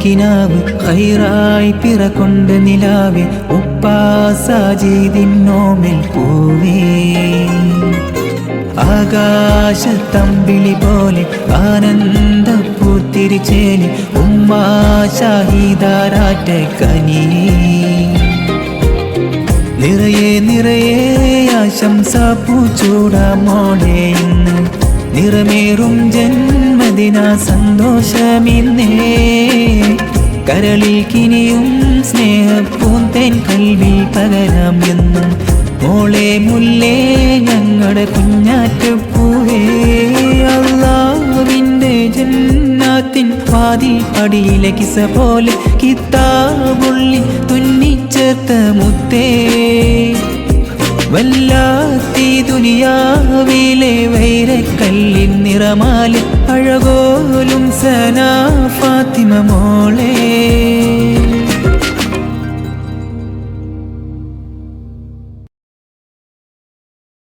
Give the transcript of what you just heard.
കിനാവ് ഖൈറായി പിറകൊണ്ട് നിലാവേ ഉപ്പാ സാജിദിന്നോമൽ പൂവേ ആകാശത്തമ്പിളി പോലെ ആനന്ദ പൂത്തിരിച്ചേലി ഉമ്മാ ഷാഹിദാരാറ്റ കനിയേ നിറയെ നിറയെ ആശംസ പൂച്ചൂടാമോടെ ഇന്ന് നിറമേറും ജന്മദിന സന്തോഷമിന്നേ കരളിൽ കിനിയും സ്നേഹപ്പൂന്തേൻ കൽവിൽ പകരാം എന്നും മോളെ മുല്ലേ ഞങ്ങളുടെ കുഞ്ഞാറ്റപ്പൂവേ അല്ലാഹുവിൻ്റെ ജന്നാത്തിൻ വാതിൽ പടിയിലെ കിസ പോലെ കിതാബുള്ളി തുന്നിച്ചേർത്ത മുത്തേ വല്ലാത്തി ദുനിയാവിലെ വൈരക്കല്ലിൻ നിറമാലെ അഴകോലും സനാ ഫാത്തിമ മോളെ